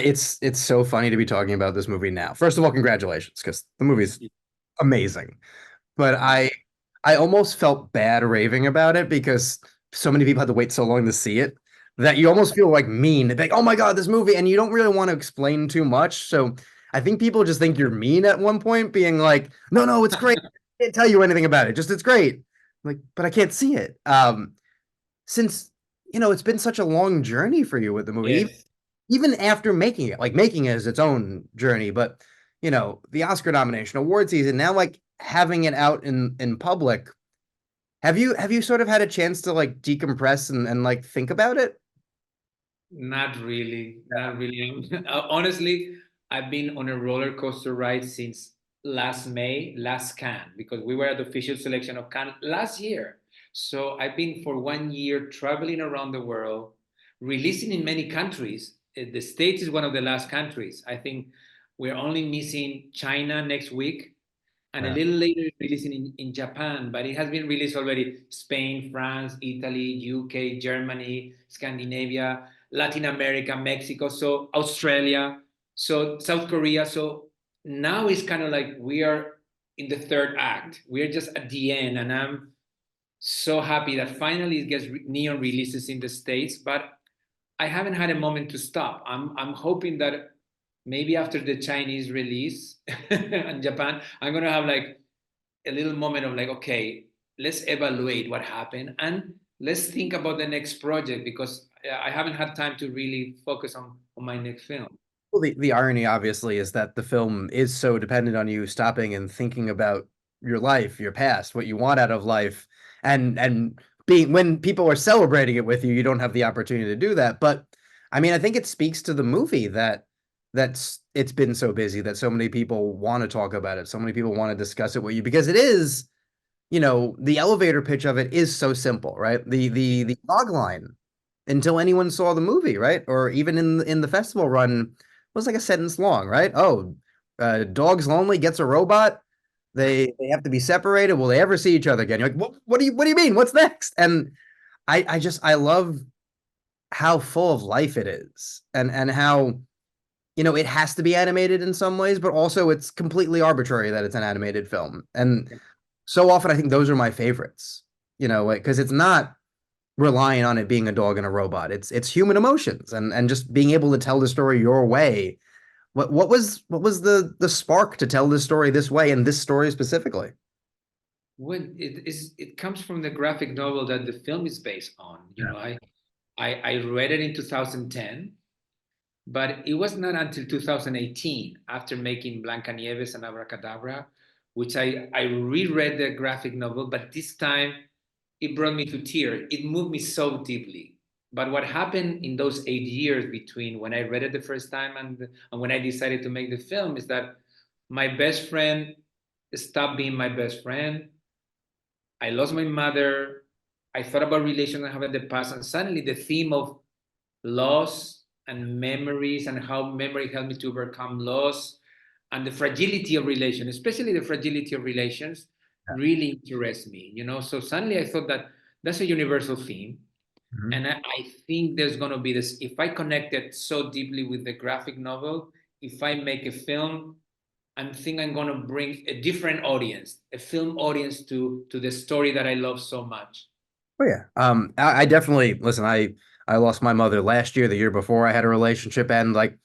It's so funny to be talking about this movie now. First of all, congratulations, because the movie's amazing. But I almost felt bad raving about it because so many people had to wait so long to see it that you almost feel like mean. Like, oh my God, this movie, and you don't really want to explain too much. So I think people just think you're mean at one point, being like, no, no, it's great. I can't tell you anything about it. Just it's great. Like, but I can't see it. Since it's been such a long journey for you with the movie, Yes. even after making it, like making it is its own journey, but the Oscar nomination, award season, now like having it out in public, have you sort of had a chance to like decompress and like think about it? Not really, not really. Honestly, I've been on a roller coaster ride since last May, last Cannes, because we were at the official selection of Cannes last year. So I've been for 1 year traveling around the world, releasing in many countries. The States is one of the last countries. I think we're only missing China next week, and a Yeah. little later releasing in Japan, but it has been released already Spain, France, Italy, UK, Germany, Scandinavia, Latin America, Mexico, so Australia, so South Korea. So now it's kind of like we are in the third act. We are just at the end, and I'm so happy that finally it gets neon releases in the States, but I haven't had a moment to stop. I'm hoping that maybe after the Chinese release and Japan, I'm gonna have like a little moment of like, okay, let's evaluate what happened and let's think about the next project because I haven't had time to really focus on my next film. Well, the irony obviously is that the film is so dependent on you stopping and thinking about your life, your past, what you want out of life, and being when people are celebrating it with you, you don't have the opportunity to do that. But I mean, I think it speaks to the movie that's it's been so busy that so many people want to talk about it, so many people want to discuss it with you because it is, the elevator pitch of it is so simple, right? The log line until anyone saw the movie, right? Or even in the festival run was like a sentence long, right? Oh, dog's lonely, gets a robot. They have to be separated. Will they ever see each other again? You're like, what do you mean? What's next? And I love how full of life it is, and how it has to be animated in some ways, but also it's completely arbitrary that it's an animated film. And so often I think those are my favorites, because it's not relying on it being a dog and a robot. It's human emotions and just being able to tell the story your way. What was the spark to tell this story this way and this story specifically? When it comes from the graphic novel that the film is based on. You Yeah. know, I read it in 2010, but it was not until 2018, after making Blancanieves and Abracadabra, which I reread the graphic novel, but this time it brought me to tears. It moved me so deeply. But what happened in those 8 years between when I read it the first time and when I decided to make the film is that my best friend stopped being my best friend. I lost my mother. I thought about relations I have in the past, and suddenly the theme of loss and memories and how memory helped me to overcome loss and the fragility of relations, especially the fragility of relations, really interests me. So suddenly I thought that that's a universal theme. Mhm. And I think there's going to be this, if I connect it so deeply with the graphic novel, if I make a film, I think I'm going to bring a different audience, a film audience to the story that I love so much. Oh yeah. I definitely listen. I lost my mother last year, the year before. I had a relationship and like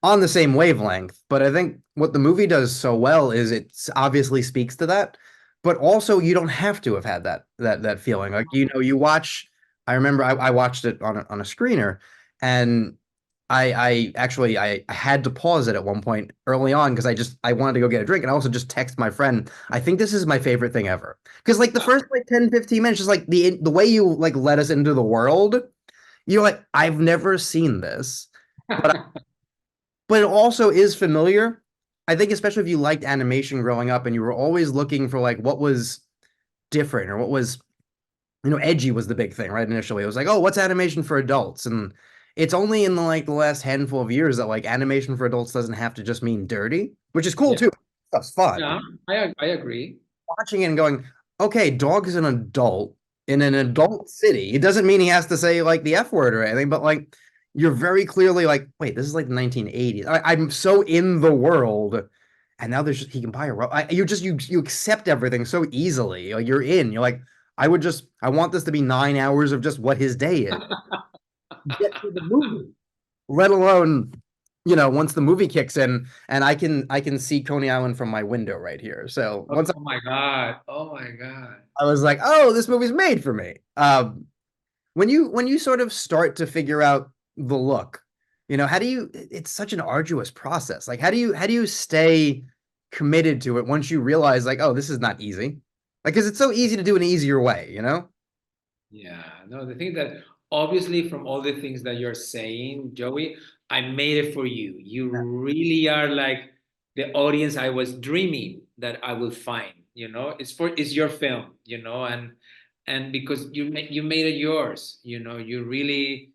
on the same wavelength. But I think what the movie does so well is it obviously speaks to that, but also you don't have to have had that feeling. Like you watch. I remember I watched it on a screener, and I actually I had to pause it at one point early on because I wanted to go get a drink and I also just text my friend. I think this is my favorite thing ever. Because like the first like 10, 15 minutes, just like the way you like let us into the world, you're like, I've never seen this. But but it also is familiar. I think especially if you liked animation growing up and you were always looking for like what was different or what was edgy was the big thing, right? Initially, it was like, oh, what's animation for adults? And it's only in the last handful of years that like animation for adults doesn't have to just mean dirty, which is cool Yeah, too. Stuff's fun. yeah, I agree. Watching it and going, okay, dog is an adult in an adult city. It doesn't mean he has to say like the F word or anything, but like you're very clearly like, wait, this is like the 1980s. I'm so in the world, and now there's just, he can buy a robot. You just you accept everything so easily. Like, you're in. You're like, I want this to be 9 hours of just what his day is. Get to the movie, let alone, once the movie kicks in, and I can see Coney Island from my window right here. So Oh, once oh my God. Oh my God. I was like, oh, this movie's made for me. When you sort of start to figure out the look, how do you? It's such an arduous process. Like, how do you stay committed to it once you realize, like, oh, this is not easy. Like, because it's so easy to do an easier way. Yeah, no, the thing that obviously from all the things that you're saying, Joey, I made it for you. You really are like the audience I was dreaming that I will find, it's your film, and because you made it yours, you really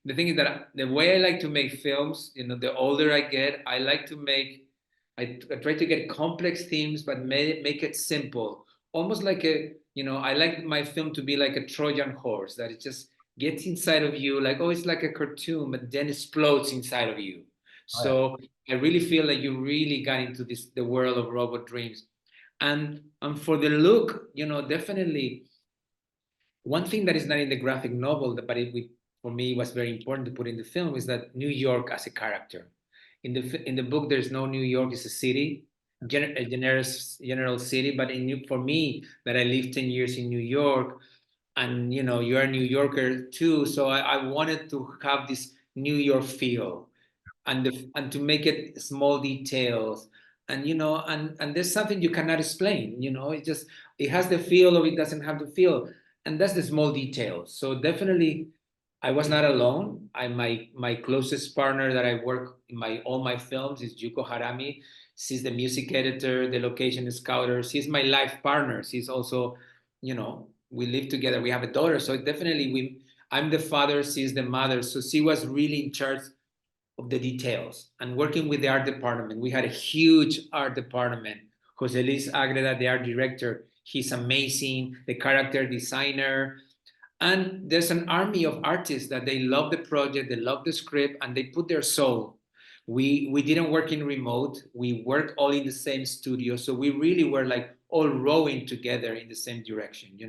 the thing is that the way I like to make films, the older I get, I like to make I try to get complex themes but make it simple, almost like I like my film to be like a Trojan horse that it just gets inside of you, like, oh, it's like a cartoon, but then explodes inside of you. Oh, yeah. So I really feel like you really got into the world of Robot Dreams. And for the look, definitely one thing that is not in the graphic novel, but for me was very important to put in the film is that New York as a character. In the book, there's no New York; it's a city, a general city. But for me, that I lived 10 years in New York, and you're a New Yorker too, so I wanted to have this New York feel, and to make it small details, and there's something you cannot explain, it has the feel or it doesn't have the feel, and that's the small details. So definitely I was not alone. My closest partner that I work in my all my films is Yuko Harami. She's the music editor, the location scouter. She's my life partner. She's also, we live together, we have a daughter, so definitely I'm the father, she's the mother, so she was really in charge of the details and working with the art department. We had a huge art department. Jose Luis Agreda, the art director, he's amazing. The character designer, and there's an army of artists that they love the project, they love the script, and they put their soul. We didn't work in remote. We worked all in the same studio, so we really were like all rowing together in the same direction.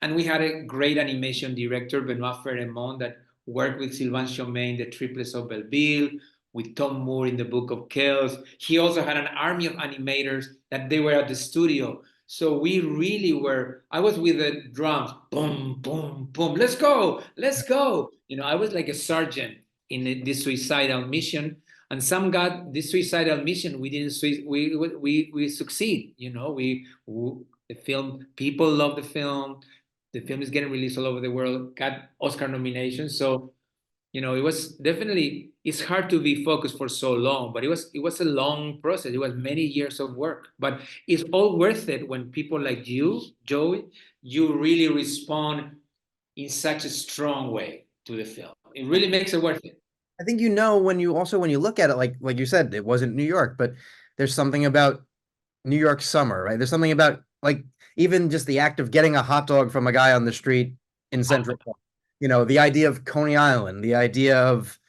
And we had a great animation director, Benoit Ferremont, that worked with Sylvain Chomet in The Triplets of Belleville, with Tom Moore in The Book of Kells. He also had an army of animators that they were at the studio. So we really were. I was with the drums, boom, boom, boom. Let's go, let's go. I was like a sergeant in this suicidal mission, and some got this suicidal mission. We didn't. We succeed. The film. People love the film. The film is getting released all over the world. Got Oscar nominations. So it was definitely, it's hard to be focused for so long, but it was a long process. It was many years of work, but it's all worth it when people like you, Joey, you really respond in such a strong way to the film. It really makes it worth it. I think when you look at it, like you said, it wasn't New York, but there's something about New York summer, right? There's something about, like, even just the act of getting a hot dog from a guy on the street in Central Park. The idea of Coney Island, the idea of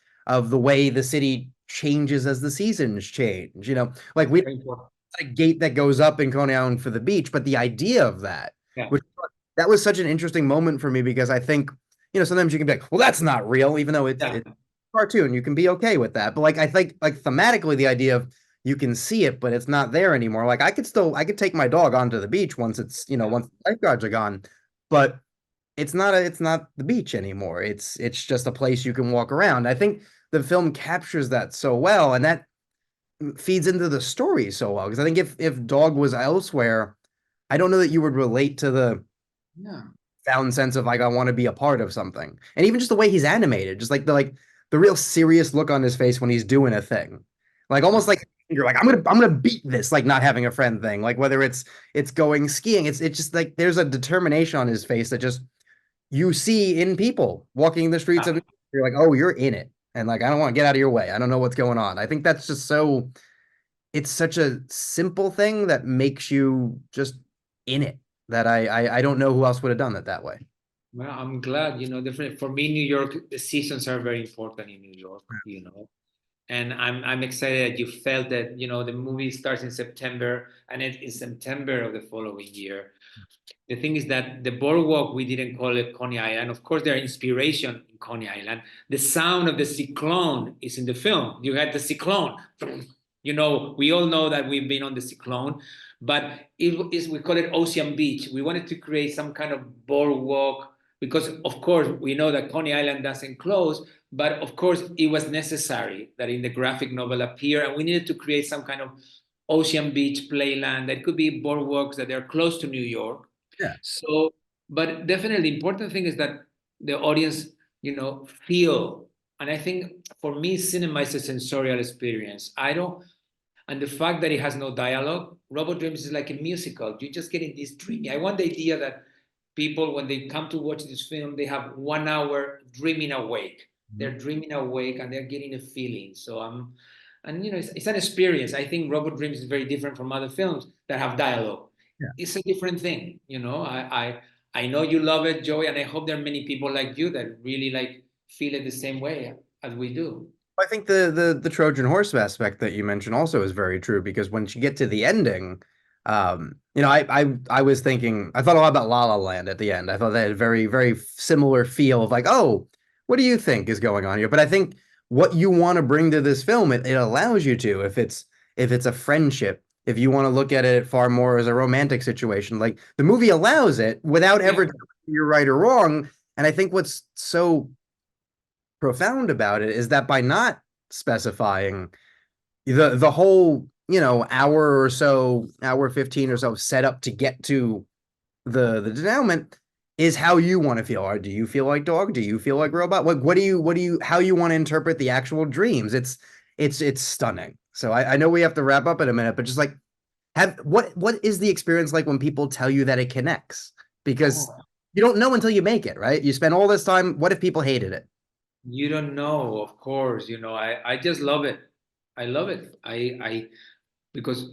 the way the city changes as the seasons change. Like, we Very important. a gate that goes up in Coney Island for the beach, but the idea of that, Yeah, which that was such an interesting moment for me, because I think, sometimes you can be like, well, that's not real, even though it's yeah, it's cartoon. You can be okay with that. But, like, I think, like, thematically, the idea of you can see it, but it's not there anymore. Like, I could take my dog onto the beach once yeah. once the lifeguards are gone, but it's not the beach anymore. It's just a place you can walk around. I think the film captures that so well, and that feeds into the story so well. Because I think if Dog was elsewhere, I don't know that you would relate to the Yeah. found sense of, like, I want to be a part of something. And even just the way he's animated, just like the real serious look on his face when he's doing a thing. Like, almost like you're like, I'm gonna beat this, like, not having a friend thing. Like, whether it's going skiing, it's just like there's a determination on his face that just you see in people walking the streets of, you're like, oh, you're in it. And, like, I don't want to get out of your way. I don't know what's going on. I think that's just so, it's such a simple thing that makes you just in it, that I don't know who else would have done it that way. Well, I'm glad, different for me, New York, the seasons are very important in New York, and I'm excited that you felt that, the movie starts in September and it is September of the following year. The thing is that the boardwalk, we didn't call it Coney Island. Of course, there are inspiration in Coney Island. The sound of the cyclone is in the film. You had the cyclone. We all know that we've been on the cyclone, but it is, we call it Ocean Beach. We wanted to create some kind of boardwalk because, of course, we know that Coney Island doesn't close, but of course, it was necessary that in the graphic novel appear, and we needed to create some kind of Ocean Beach playland that could be boardwalks that are close to New York. Yeah. So, but definitely the important thing is that the audience, feel. And I think for me, cinema is a sensorial experience. I don't, and the fact that it has no dialogue, Robot Dreams is like a musical. You just get in this dreamy. I want the idea that people, when they come to watch this film, they have 1 hour dreaming awake. Mhm. They're dreaming awake and they're getting a feeling. So and it's an experience. I think Robot Dreams is very different from other films that have dialogue. Yeah. It's a different thing. I know you love it, Joey, and I hope there are many people like you that really like feel it the same way as we do. I think the Trojan horse aspect that you mentioned also is very true because once you get to the ending, I was thinking I thought a lot about La La Land at the end. I thought that had a very, very similar feel of like, oh, what do you think is going on here? But I think what you want to bring to this film, it allows you to, if it's a friendship, if you want to look at it far more as a romantic situation, like the movie allows it without Yeah, ever telling you you're right or wrong. And I think what's so profound about it is that by not specifying the whole, hour or so, hour 15 or so setup to get to the denouement is how you want to feel. Or do you feel like dog? Do you feel like robot? What do you how you want to interpret the actual dreams? It's stunning. So I know we have to wrap up in a minute, but just like have what is the experience like when people tell you that it connects? Because oh, you don't know until you make it, right? You spend all this time. What if people hated it? you don't know, of course. I just love it. I love it. Because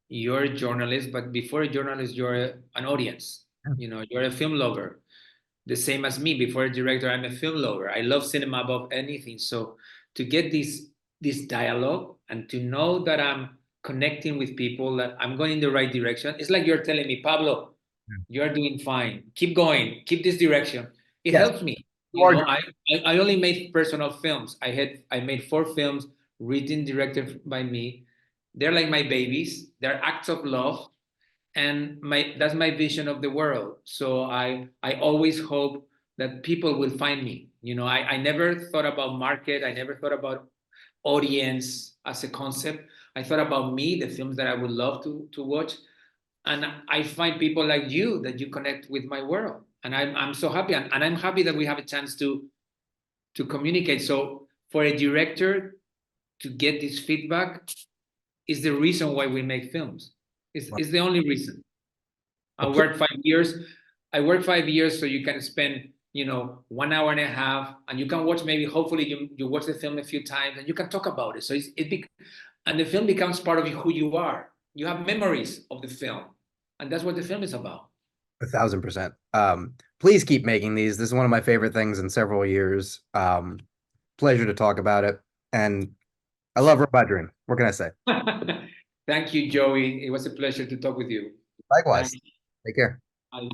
you're a journalist, but before a journalist, you're an audience. You're a film lover, the same as me. Before a director, I'm a film lover. I love cinema above anything. So to get this dialogue and to know that I'm connecting with people, that I'm going in the right direction, it's like you're telling me, Pablo, you're doing fine. Keep going. Keep this direction. It Yes, helps me. you are. I only made personal films. I made 4 films written, directed by me. They're like my babies. They're acts of love, and my that's my vision of the world. So I always hope that people will find me. I never thought about market. I never thought about audience as a concept. I thought about me, the films that I would love to watch, and I find people like you that you connect with my world, and I'm so happy, and I'm happy that we have a chance to communicate. So for a director to get this feedback is the reason why we make films. It's the only reason. I Well, worked 5 years. I worked 5 years so you can spend 1 hour and a half, and you can watch, maybe hopefully you watch the film a few times and you can talk about it. So and the film becomes part of who you are. You have memories of the film, and that's what the film is about. 1,000%. Please keep making these. This is one of my favorite things in several years. Pleasure to talk about it. And I love Robot Dream. What can I say? Thank you, Joey. It was a pleasure to talk with you. Likewise. Thanks. Take care. Bye.